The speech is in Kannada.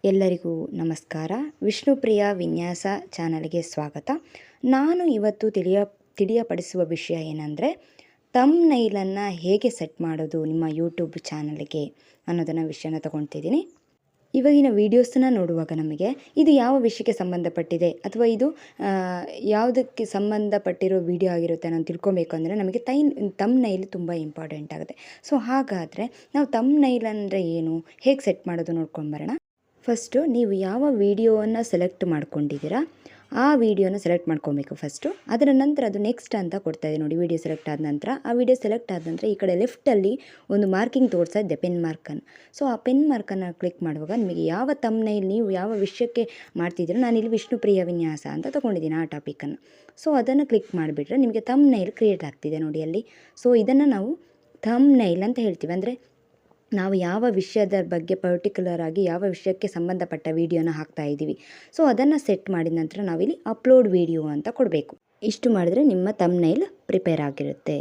ಎಲ್ಲರಿಗೂ ನಮಸ್ಕಾರ. ವಿಷ್ಣುಪ್ರಿಯ ವಿನ್ಯಾಸ ಚಾನಲ್ಗೆ ಸ್ವಾಗತ. ನಾನು ಇವತ್ತು ತಿಳಿಯಪಡಿಸುವ ವಿಷಯ ಏನಂದರೆ, ಥಂಬ್ನೈಲನ್ನು ಹೇಗೆ ಸೆಟ್ ಮಾಡೋದು ನಿಮ್ಮ ಯೂಟ್ಯೂಬ್ ಚಾನಲ್ಗೆ ಅನ್ನೋದನ್ನು ವಿಷಯನ ತಗೊಳ್ತಿದ್ದೀನಿ. ಇವಾಗಿನ ವೀಡಿಯೋಸನ್ನ ನೋಡುವಾಗ ನಮಗೆ ಇದು ಯಾವ ವಿಷಯಕ್ಕೆ ಸಂಬಂಧಪಟ್ಟಿದೆ ಅಥವಾ ಇದು ಯಾವುದಕ್ಕೆ ಸಂಬಂಧಪಟ್ಟಿರೋ ವಿಡಿಯೋ ಆಗಿರುತ್ತೆ ನಾನು ತಿಳ್ಕೊಬೇಕು ಅಂದರೆ ನಮಗೆ ಥಂಬ್ನೈಲ್ ತುಂಬ ಇಂಪಾರ್ಟೆಂಟ್ ಆಗುತ್ತೆ. ಸೊ ಹಾಗಾದರೆ ನಾವು ಥಂಬ್ನೈಲ್ ಅಂದರೆ ಏನು, ಹೇಗೆ ಸೆಟ್ ಮಾಡೋದು ನೋಡ್ಕೊಂಬರೋಣ. ಫಸ್ಟು ನೀವು ಯಾವ ವಿಡಿಯೋವನ್ನು ಸೆಲೆಕ್ಟ್ ಮಾಡ್ಕೊಂಡಿದ್ದೀರಾ ಆ ವಿಡಿಯೋನ ಸೆಲೆಕ್ಟ್ ಮಾಡ್ಕೊಬೇಕು ಫಸ್ಟು. ಅದರ ನಂತರ ಅದು ನೆಕ್ಸ್ಟ್ ಅಂತ ಕೊಡ್ತಾಯಿದೆ ನೋಡಿ. ವಿಡಿಯೋ ಸೆಲೆಕ್ಟ್ ಆದ ನಂತರ ಆ ವಿಡಿಯೋ ಸೆಲೆಕ್ಟ್ ಆದ ನಂತರ ಈ ಕಡೆ ಲೆಫ್ಟಲ್ಲಿ ಒಂದು ಮಾರ್ಕಿಂಗ್ ತೋರಿಸ್ತಾ ಇದ್ದೆ, ಪೆನ್ ಮಾರ್ಕನ್ನು. ಸೊ ಆ ಪೆನ್ ಮಾರ್ಕನ್ನು ಕ್ಲಿಕ್ ಮಾಡುವಾಗ ನಿಮಗೆ ಯಾವ ಥಂಬ್ನೈಲ್ ನೀವು ಯಾವ ವಿಷಯಕ್ಕೆ ಮಾಡ್ತಿದ್ದೀರೋ, ನಾನಿಲ್ಲಿ ವಿಷ್ಣುಪ್ರಿಯ ವಿನ್ಯಾಸ ಅಂತ ತೊಗೊಂಡಿದ್ದೀನಿ ಆ ಟಾಪಿಕನ್ನು. ಸೊ ಅದನ್ನು ಕ್ಲಿಕ್ ಮಾಡಿಬಿಟ್ರೆ ನಿಮಗೆ ಥಂಬ್ನೈಲ್ ಕ್ರಿಯೇಟ್ ಆಗ್ತಿದೆ ನೋಡಿ ಅಲ್ಲಿ. ಸೊ ಇದನ್ನು ನಾವು ಥಂಬ್ನೈಲ್ ಅಂತ ಹೇಳ್ತೀವಿ. ಅಂದರೆ ನಾವು ಯಾವ ವಿಷಯದ ಬಗ್ಗೆ ಪರ್ಟಿಕ್ಯುಲರ್ ಆಗಿ ಯಾವ ವಿಷಯಕ್ಕೆ ಸಂಬಂಧಪಟ್ಟ ವಿಡಿಯೋನ ಹಾಕ್ತಾ ಇದ್ದೀವಿ. ಸೊ ಅದನ್ನು ಸೆಟ್ ಮಾಡಿದ ನಂತರ ನಾವಿಲ್ಲಿ ಅಪ್ಲೋಡ್ ವಿಡಿಯೋ ಅಂತ ಕೊಡಬೇಕು. ಇಷ್ಟು ಮಾಡಿದ್ರೆ ನಿಮ್ಮ ಥಂಬ್ನೈಲ್ ಪ್ರಿಪೇರ್ ಆಗಿರುತ್ತೆ.